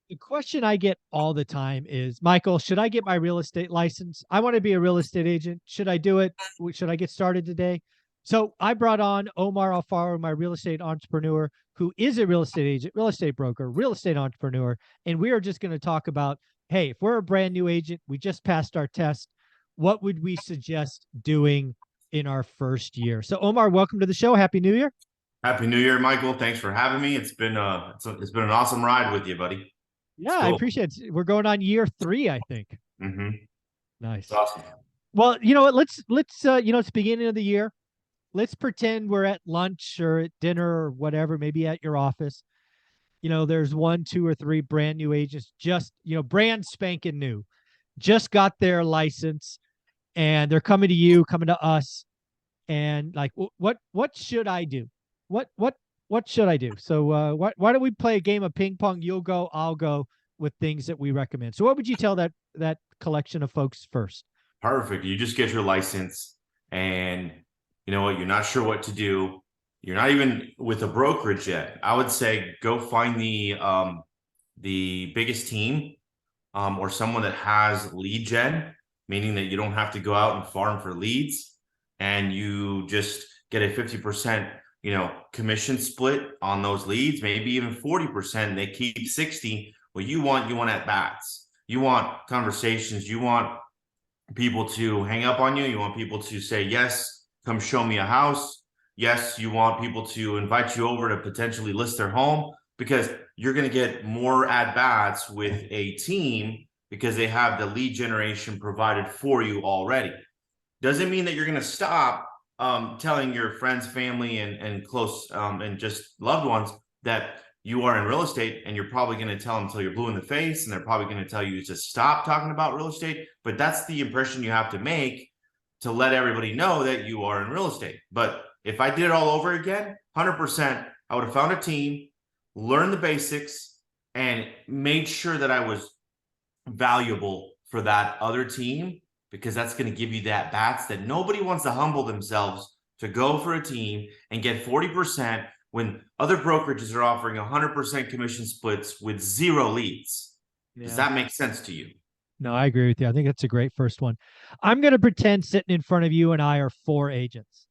The question I get all the time is, Michael, should I get my real estate license? I want to be a real estate agent. Should I do it? Should I get started today? So I brought on Omar Alfaro, my real estate entrepreneur, who is a real estate agent, real estate broker, real estate entrepreneur. And we are just going to talk about, hey, if we're a brand new agent, we just passed our test, what would we suggest doing in our first year? So Omar, welcome to the show. Happy New Year. Happy New Year, Michael. Thanks for having me. It's been an awesome ride with you, buddy. It's Yeah, I cool. appreciate it. We're going on year 3, I think. It's Nice. awesome. Well, you know what? Let's it's beginning of the year. Let's pretend we're at lunch or at dinner or whatever, maybe at your office. There's one, two, or three brand new agents, just, brand spanking new, just got their license, and they're coming to you, coming to us, and like, what should I do? What should I do? So, why don't we play a game of ping pong? You'll go, I'll go with things that we recommend. So, what would you tell that collection of folks first? Perfect. You just get your license, and you know what? You're not sure what to do. You're not even with a brokerage yet. I would say go find the biggest team, or someone that has lead gen, meaning that you don't have to go out and farm for leads, and you just get a 50%, commission split on those leads, maybe even 40%. They keep 60. What you want at bats. You want conversations. You want people to hang up on you. You want people to say, yes, come show me a house. Yes, you want people to invite you over to potentially list their home, because you're going to get more at bats with a team because they have the lead generation provided for you already. Doesn't mean that you're going to stop telling your friends, family, and close and just loved ones that you are in real estate, and you're probably going to tell them until you're blue in the face, and they're probably going to tell you to stop talking about real estate. But that's the impression you have to make to let everybody know that you are in real estate. But if I did it all over again, 100%, I would have found a team, learned the basics, and made sure that I was valuable for that other team, because that's going to give you that bats that nobody wants to humble themselves to go for a team and get 40% when other brokerages are offering 100% commission splits with zero leads. Does Yeah. that make sense to you? No, I agree with you. I think that's a great first one. I'm going to pretend sitting in front of you and I are 4 agents.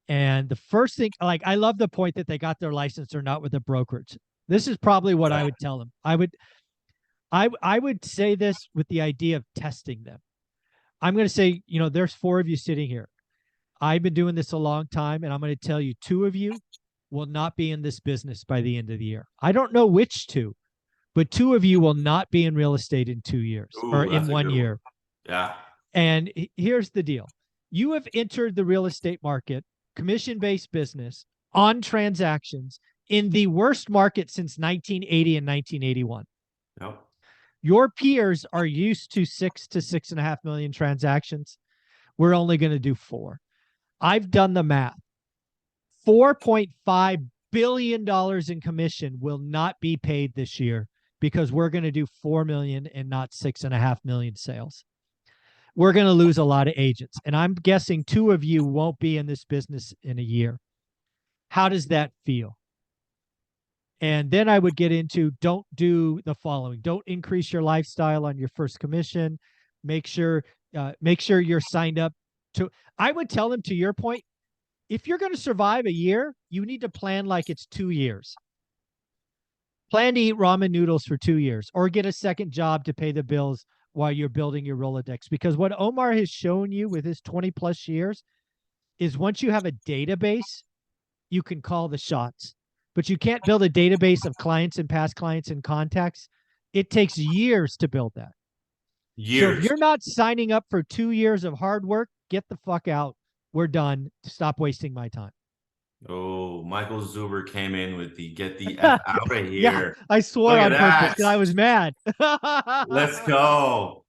And the first thing, like, I love the point that they got their license or not with a brokerage. This is probably what I would tell them. I would say this with the idea of testing them. I'm going to say, there's 4 of you sitting here. I've been doing this a long time, and I'm going to tell you 2 of you will not be in this business by the end of the year. I don't know which 2, but 2 of you will not be in real estate in 2 years or Ooh, in that's a one good one. year. Yeah. And here's the deal. You have entered the real estate market, commission-based business, on transactions in the worst market since 1980 and 1981. Yep. Your peers are used to 6 to 6.5 million transactions. We're only going to do 4. I've done the math. $4.5 billion in commission will not be paid this year because we're going to do 4 million and not 6.5 million sales. We're going to lose a lot of agents. And I'm guessing 2 of you won't be in this business in a year. How does that feel? And then I would get into, don't do the following. Don't increase your lifestyle on your first commission. Make sure you're signed up to, I would tell them, to your point, if you're going to survive a year, you need to plan like it's 2 years. Plan to eat ramen noodles for 2 years, or get a second job to pay the bills while you're building your Rolodex. Because what Omar has shown you with his 20 plus years is, once you have a database, you can call the shots. But you can't build a database of clients and past clients and contacts. It takes years to build that. So if Years. you're not signing up for 2 years of hard work, get the fuck out. We're done. Stop wasting my time. Oh, Michael Zuber came in with the get the F out of Yeah, here. I swore Look at on purpose that. because I was mad. Let's go.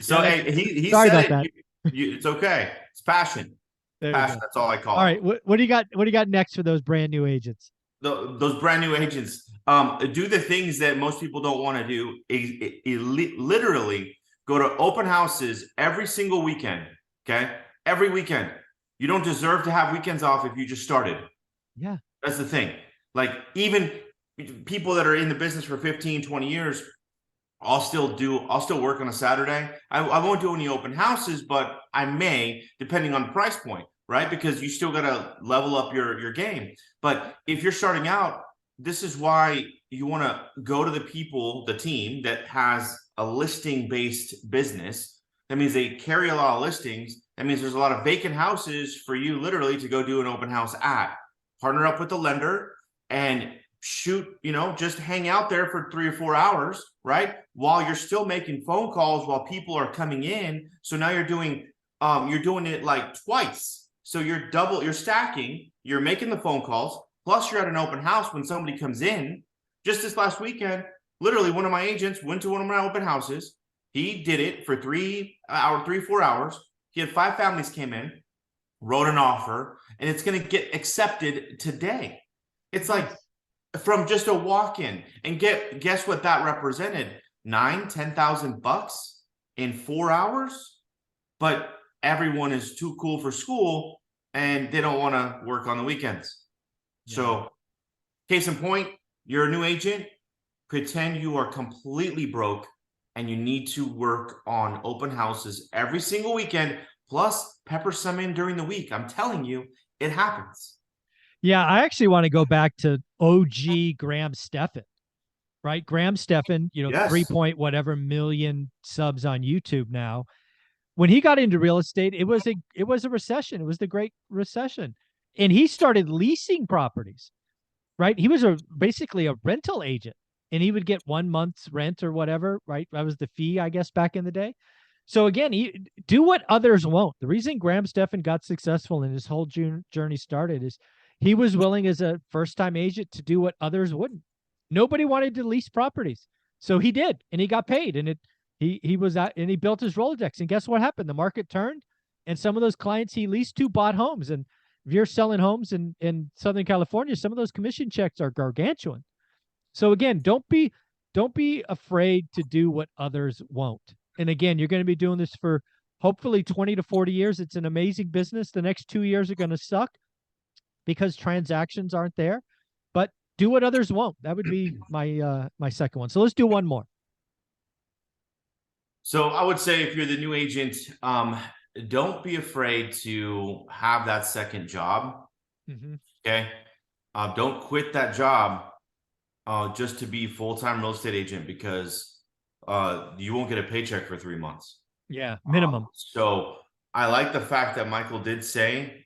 So Yeah, hey, he sorry said about it. that. It's okay. It's passion. There we Passion. go. That's all I All call it. right, what do you got? What do you got next for those brand new agents? Those brand new agents do the things that most people don't want to do. Literally go to open houses every single weekend. Okay, every weekend. You don't deserve to have weekends off if you just started. Yeah. That's the thing. Like, even people that are in the business for 15, 20 years, I'll still work on a Saturday. I won't do any open houses, but I may, depending on the price point, right? Because you still got to level up your game. But if you're starting out, this is why you want to go to the team that has a listing based business. That means they carry a lot of listings. That means there's a lot of vacant houses for you literally to go do an open house at. Partner up with the lender and shoot, just hang out there for 3 or 4 hours, right? While you're still making phone calls while people are coming in. So now you're doing it like twice. So you're stacking, you're making the phone calls, plus you're at an open house when somebody comes in. Just this last weekend, literally one of my agents went to one of my open houses. He did it for 4 hours. He had 5 families came in, wrote an offer, and it's going to get accepted today. It's like from just a walk-in, and guess what that represented? $10,000 in 4 hours. But everyone is too cool for school and they don't want to work on the weekends. Yeah. So case in point, you're a new agent, pretend you are completely broke and you need to work on open houses every single weekend, plus pepper some in during the week. I'm telling you, it happens. Yeah, I actually want to go back to OG Graham Stephan, right? Graham Stephan, Yes. 3 point whatever million subs on YouTube now. When he got into real estate, it was a recession. It was the Great Recession. And he started leasing properties, right? He was basically a rental agent, and he would get 1 month's rent or whatever, right? That was the fee, I guess, back in the day. So again, do what others won't. The reason Graham Stephan got successful and his whole journey started is he was willing as a first-time agent to do what others wouldn't. Nobody wanted to lease properties. So he did, and he got paid, and he was out, and he built his Rolodex. And guess what happened? The market turned, and some of those clients he leased to bought homes. And if you're selling homes in Southern California, some of those commission checks are gargantuan. So again, don't be afraid to do what others won't. And again, you're going to be doing this for hopefully 20 to 40 years. It's an amazing business. The next 2 years are going to suck because transactions aren't there, but do what others won't. That would be my second one. So let's do one more. So I would say if you're the new agent, don't be afraid to have that second job. Mm-hmm. Okay. Don't quit that job just to be full-time real estate agent, because you won't get a paycheck for 3 months. Yeah, minimum. So I like the fact that Michael did say,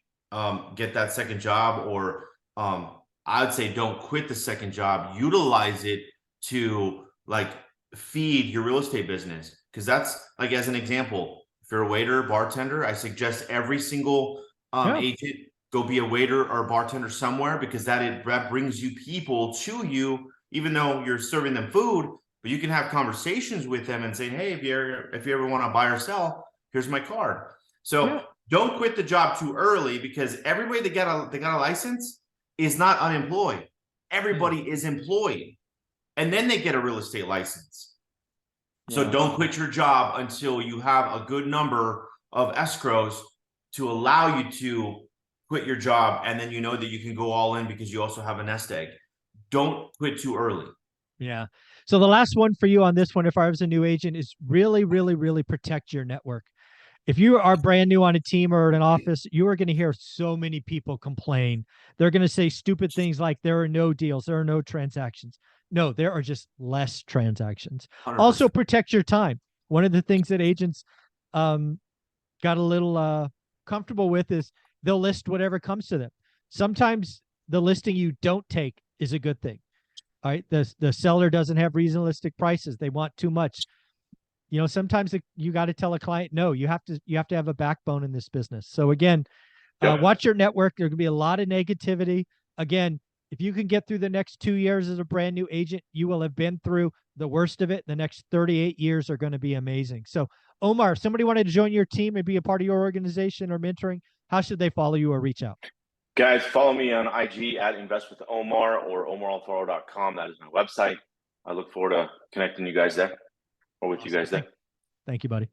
get that second job, or I would say don't quit the second job. Utilize it to like feed your real estate business. Because that's like, as an example, if you're a waiter, bartender, I suggest every single agent go be a waiter or a bartender somewhere, because that brings you people to you, even though you're serving them food. But you can have conversations with them and say, hey, if you ever want to buy or sell, here's my card. So don't quit the job too early, because everybody that got a license is not unemployed. Everybody is employed, and then they get a real estate license. So don't quit your job until you have a good number of escrows to allow you to quit your job, and then you know that you can go all in because you also have a nest egg. Don't quit too early. Yeah. So the last one for you on this one, if I was a new agent, is really, really, really protect your network. If you are brand new on a team or in an office, you are going to hear so many people complain. They're going to say stupid things like there are no deals, there are no transactions. No, there are just less transactions. 100%. Also protect your time. One of the things that agents got a little comfortable with is they'll list whatever comes to them. Sometimes the listing you don't take is a good thing. All right. The seller doesn't have realistic prices. They want too much. Sometimes you got to tell a client, no, you have to have a backbone in this business. So again, watch your network. There could be a lot of negativity. Again, if you can get through the next 2 years as a brand new agent, you will have been through the worst of it. The next 38 years are going to be amazing. So Omar, if somebody wanted to join your team and be a part of your organization or mentoring, how should they follow you or reach out? Guys, follow me on IG at investwithomar or omaralfaro.com. That is my website. I look forward to connecting you guys there, or with you guys there. Thank you, buddy.